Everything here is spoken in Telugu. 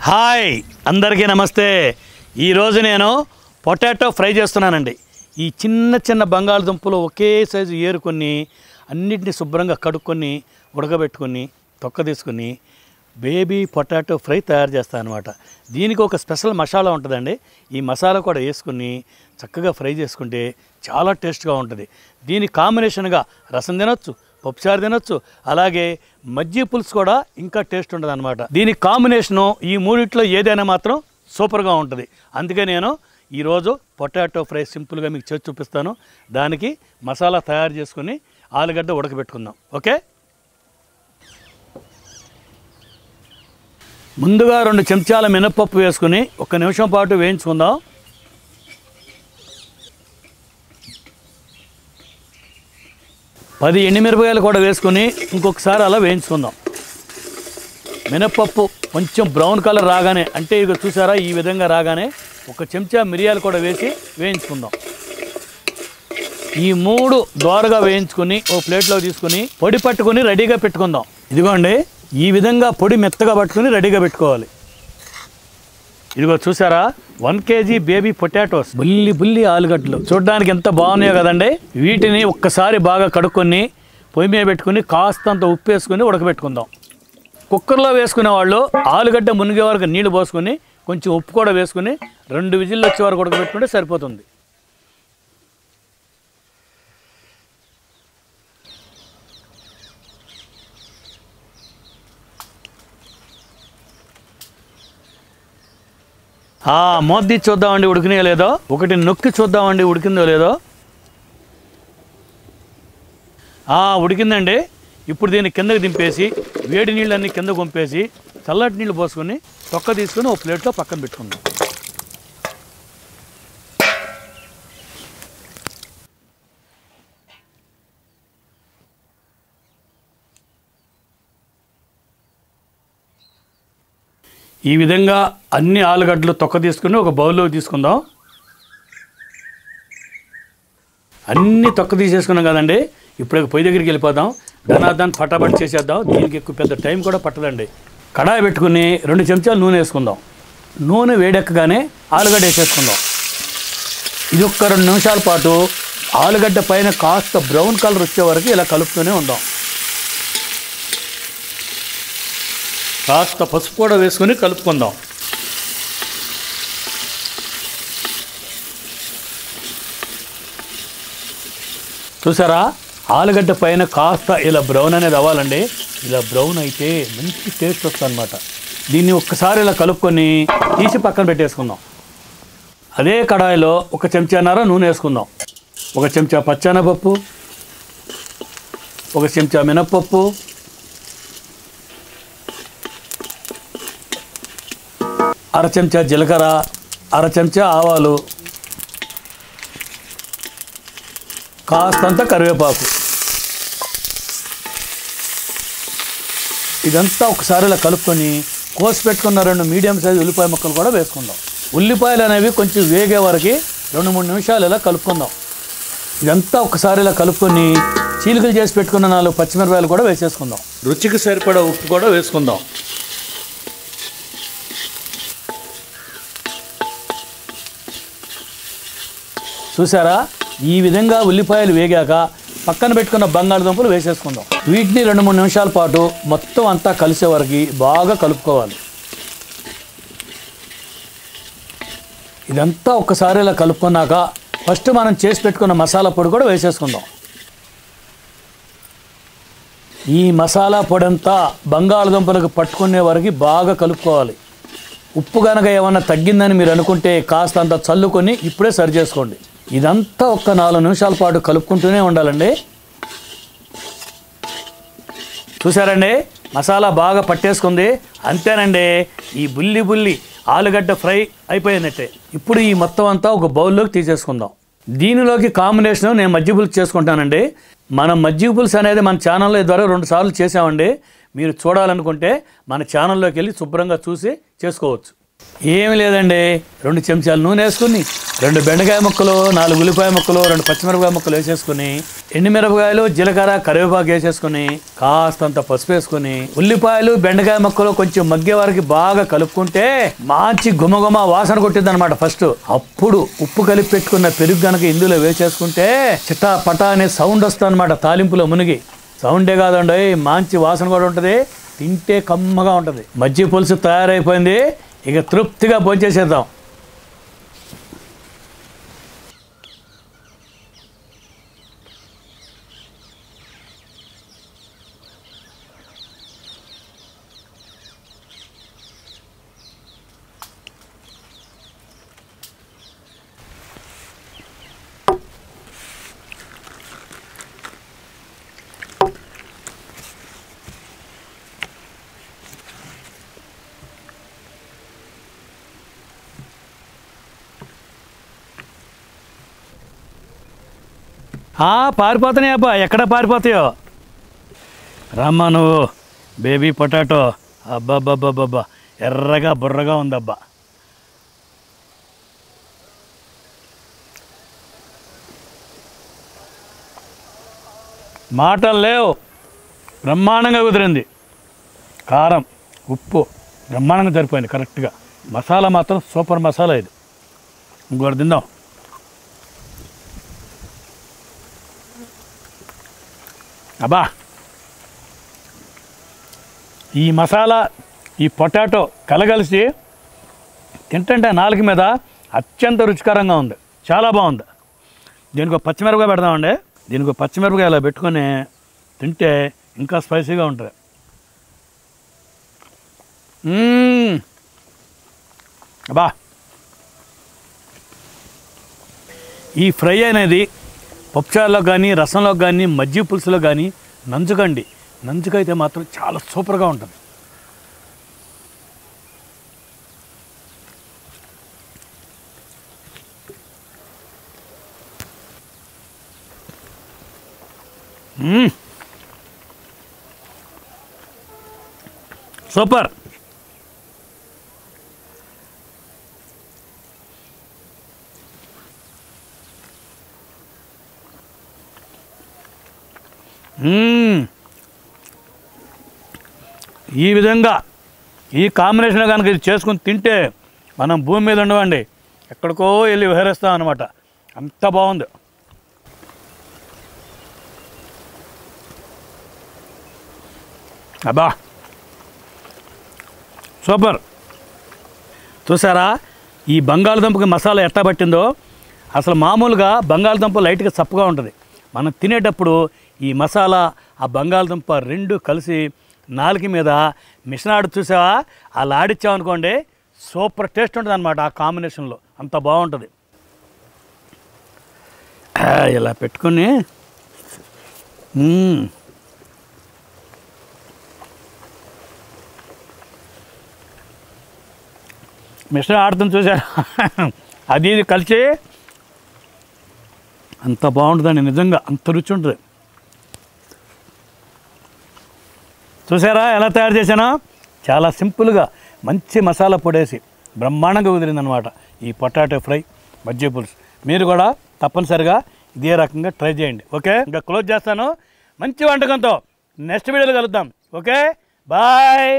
హాయ్ అందరికీ నమస్తే. ఈరోజు నేను పొటాటో ఫ్రై చేస్తున్నానండి. ఈ చిన్న చిన్న బంగాళదుంపలు ఒకే సైజు ఏరుకొని అన్నిటిని శుభ్రంగా కడుక్కొని ఉడకబెట్టుకొని తొక్క తీసుకొని బేబీ పొటాటో ఫ్రై తయారు చేస్తాను అనమాట. దీనికి ఒక స్పెషల్ మసాలా ఉంటుందండి. ఈ మసాలా కూడా వేసుకుని చక్కగా ఫ్రై చేసుకుంటే చాలా టేస్ట్గా ఉంటుంది. దీని కాంబినేషన్గా రసం తినొచ్చు, పప్పుచారు తినొచ్చు, అలాగే మజ్జిగ పులుసు కూడా ఇంకా టేస్ట్ ఉంటుంది అనమాట. దీని కాంబినేషను ఈ మూడిట్లో ఏదైనా మాత్రం సూపర్గా ఉంటుంది. అందుకే నేను ఈరోజు పొటాటో ఫ్రై సింపుల్గా మీకు చేసి చూపిస్తాను. దానికి మసాలా తయారు చేసుకుని ఆలుగడ్డ ఉడకబెట్టుకుందాం. ఓకే, ముందుగా 2 చెంచాల మినపప్పు వేసుకుని 1 నిమిషం పాటు వేయించుకుందాం. పది ఎండుమిరపకాయలు కూడా వేసుకొని ఇంకొకసారి అలా వేయించుకుందాం. మినపప్పు కొంచెం బ్రౌన్ కలర్ రాగానే, అంటే ఇక చూసారా ఈ విధంగా రాగానే 1 చెంచా మిరియాలు కూడా వేసి వేయించుకుందాం. ఈ 3 దోరగా వేయించుకొని ఓ ప్లేట్లో తీసుకుని పొడి పట్టుకొని రెడీగా పెట్టుకుందాం. ఇదిగోండి, ఈ విధంగా పొడి మెత్తగా పట్టుకుని రెడీగా పెట్టుకోవాలి. ఇదిగో చూసారా 1 కేజీ బేబీ పొటాటోస్, బుల్లి ఆలుగడ్డలు చూడడానికి ఎంత బాగున్నాయో కదండి. వీటిని ఒక్కసారి బాగా కడుక్కొని పొయ్యి మీద పెట్టుకుని కాస్తంత ఉప్పు వేసుకుని ఉడకబెట్టుకుందాం. కుక్కర్లో వేసుకునే వాళ్ళు ఆలుగడ్డ మునిగే వరకు నీళ్లు పోసుకొని కొంచెం ఉప్పు కూడా వేసుకుని 2 విజిల్లు వచ్చే వరకు ఉడకబెట్టుకుంటే సరిపోతుంది. మూత తీసి చూద్దామండి ఉడికినాయో లేదో. ఒకటి నొక్కి చూద్దామండి ఉడికిందో లేదో. ఉడికిందండి. ఇప్పుడు దీన్ని కిందకి దింపేసి వేడి నీళ్ళన్నీ కింద పంపేసి చల్లటి నీళ్ళు పోసుకొని తొక్క తీసుకొని ఒక ప్లేట్లో పక్కన పెట్టుకుందాం. ఈ విధంగా అన్ని ఆలుగడ్డలు తొక్క తీసుకుని ఒక బౌల్లోకి తీసుకుందాం. అన్నీ తొక్క తీసేసుకున్నాం కదండి. ఇప్పుడు పొయ్యి దగ్గరికి వెళ్ళిపోదాం. ధనాదాన్ని ఫటాఫట్ చేసేద్దాం. దీనికి ఎక్కువ పెద్ద టైం కూడా పట్టదండి. కడాయి పెట్టుకుని 2 చెంచాలు నూనె వేసుకుందాం. నూనె వేడెక్కగానే ఆలుగడ్డ వేసేసుకుందాం. ఇది ఒక్క 2 నిమిషాల పాటు ఆలుగడ్డ పైన కాస్త బ్రౌన్ కలర్ వచ్చే వరకు ఇలా కలుపుతూనే ఉందాం. కాస్త పసుపు కూడా వేసుకొని కలుపుకుందాం. చూసారా ఆలుగడ్డ పైన కాస్త ఇలా బ్రౌన్ అనేది అవ్వాలండి. ఇలా బ్రౌన్ అయితే మంచి టేస్ట్ వస్తుంది అనమాట. దీన్ని ఒక్కసారి ఇలా కలుపుకొని తీసి పక్కన పెట్టేసుకుందాం. అదే కడాయిలో 1 చెంచాన్నర నూనె వేసుకుందాం. 1 చెంచా పచ్చెనపప్పు, 1 చెంచా మినప్పప్పు, 1/2 చెంచా జీలకర్ర, 1/2 చెంచా ఆవాలు, కాస్తంత కరివేపాకు. ఇదంతా ఒకసారి ఇలా కలుపుకొని కోసి పెట్టుకున్న 2 మీడియం సైజు ఉల్లిపాయ ముక్కలు కూడా వేసుకుందాం. ఉల్లిపాయలు అనేవి కొంచెం వేగే వరకు 2-3 నిమిషాలు ఇలా కలుపుకుందాం. ఇదంతా ఒకసారి ఇలా కలుపుకొని చీలికలు చేసి పెట్టుకున్న 4 పచ్చిమిరపకాయలు కూడా వేసేసుకుందాం. రుచికి సరిపడా ఉప్పు కూడా వేసుకుందాం. చూసారా ఈ విధంగా ఉల్లిపాయలు వేగాక పక్కన పెట్టుకున్న బంగాళదుంపలు వేసేసుకుందాం. వీటిని 2-3 నిమిషాల పాటు మొత్తం అంతా కలిసే వరకు బాగా కలుపుకోవాలి. ఇదంతా ఒక్కసారి ఇలా కలుపుకున్నాక ఫస్ట్ మనం చేసి పెట్టుకున్న మసాలా పొడి కూడా వేసేసుకుందాం. ఈ మసాలా పొడి అంతా బంగాళదుంపలకు పట్టుకునే వరకు బాగా కలుపుకోవాలి. ఉప్పు కనుక ఏమన్నా తగ్గిందని మీరు అనుకుంటే కాస్త అంత చల్లుకొని ఇప్పుడే సరి చేసుకోండి. ఇదంతా ఒక 4 నిమిషాల పాటు కలుపుకుంటూనే ఉండాలండి. చూసారండి మసాలా బాగా పట్టేసుకుంది. అంతేనండి, ఈ బుల్లి ఆలుగడ్డ ఫ్రై అయిపోయినట్టే. ఇప్పుడు ఈ మొత్తం అంతా ఒక బౌల్లోకి తీసేసుకుందాం. దీనిలోకి కాంబినేషన్ నేను మజ్జిగ పులుసు చేసుకుంటానండి. మనం మజ్జిగ పులుసు అనేది మన ఛానల్లో ద్వారా 2 సార్లు చేసామండి. మీరు చూడాలనుకుంటే మన ఛానల్లోకి వెళ్ళి శుభ్రంగా చూసి చేసుకోవచ్చు. ఏమి లేదండి, 2 చెంచాలు నూనె వేసుకుని 2 బెండకాయ ముక్కలు, 4 ఉల్లిపాయ ముక్కలు, 2 పచ్చిమిరపకాయ ముక్కలు వేసేసుకుని, ఎండుమిరపకాయలు, జీలకర్ర, కరివేపాకు వేసేసుకుని, కాస్తంత పసుపు వేసుకుని, ఉల్లిపాయలు బెండకాయ ముక్కలు కొంచెం మగ్గే వరకు బాగా కలుపుకుంటే మంచి గుమగుమ వాసన కొట్టింది అనమాట. ఫస్ట్ అప్పుడు ఉప్పు కలిపి పెట్టుకున్న పెరుగు గనక ఇందులో వేసేసుకుంటే చిటా పటా అనే సౌండ్ వస్తుంది అనమాట. తాలింపులో మునిగి సౌండే కాదండి, మంచి వాసన కూడా ఉంటుంది, తింటే కమ్మగా ఉంటుంది. మజ్జిగ పులుసు తయారైపోయింది, ఇక తృప్తిగా భోంచేసేద్దాం. పారిపోతున్నాయి అబ్బా, ఎక్కడ పారిపోతాయో. రమ్మా నువ్వు బేబీ పొటాటో. అబ్బాబ్బాబ్బాబ్బా, ఎర్రగా బుర్రగా ఉందబ్బా. మాటలు లేవు, బ్రహ్మాండంగా కుదిరింది. కారం ఉప్పు బ్రహ్మాండంగా సరిపోయింది కరెక్ట్గా. మసాలా మాత్రం సూపర్ మసాలా ఇది. ఇంకోటి తిందాం. అబ్బా, ఈ మసాలా ఈ పొటాటో కలగలిసి తింటుంటే నాలుక మీద అత్యంత రుచికరంగా ఉంది, చాలా బాగుంది. దీనికి ఒక పచ్చిమిరపకాయ పెడదామండి. దీనికి ఒక పచ్చిమిరపకాయ ఇలా పెట్టుకొని తింటే ఇంకా స్పైసీగా ఉంటుంది. అబ్బా, ఈ ఫ్రై అనేది పప్పుచారులో కానీ, రసంలో కానీ, మజ్జిగ పులుసులో కానీ నంచుకండి. నంచుకైతే మాత్రం చాలా సూపర్గా ఉంటుంది. సూపర్. ఈ విధంగా ఈ కాంబినేషన్ కనుక ఇది చేసుకుని తింటే మనం భూమి మీద ఉండవండి, ఎక్కడికో వెళ్ళి విహరిస్తాం అన్నమాట. అంత బాగుంది. అబ్బా, సూపర్. చూసారా ఈ బంగాళదుంపకి మసాలా ఎట్లా పట్టిందో? అసలు మామూలుగా బంగాళదుంప లైట్గా చప్పగా ఉంటుంది. మనం తినేటప్పుడు ఈ మసాలా ఆ బంగాళదుంప రెండు కలిసి నాలుక మీద మిషనాడు చూసావా, అలా ఆడిచ్చామనుకోండి సూపర్ టేస్ట్ ఉంటుంది అనమాట. ఆ కాంబినేషన్లో అంత బాగుంటుంది. ఇలా పెట్టుకొని మిషన్ ఆడుతుంది చూసారా, అది ఇది కలిసి అంత బాగుంటుందండి. నిజంగా అంత రుచి ఉంటుంది. చూసారా ఎలా తయారు చేశానో? చాలా సింపుల్గా మంచి మసాలా పొడేసి బ్రహ్మాండంగా కుదిరిందనమాట ఈ పొటాటో ఫ్రై, మజ్జిగ పులుసు. మీరు కూడా తప్పనిసరిగా ఇదే రకంగా ట్రై చేయండి. ఓకే, ఇంకా క్లోజ్ చేస్తాను. మంచి వంటకంతో నెక్స్ట్ వీడియోలో కలుద్దాం. Okay, bye.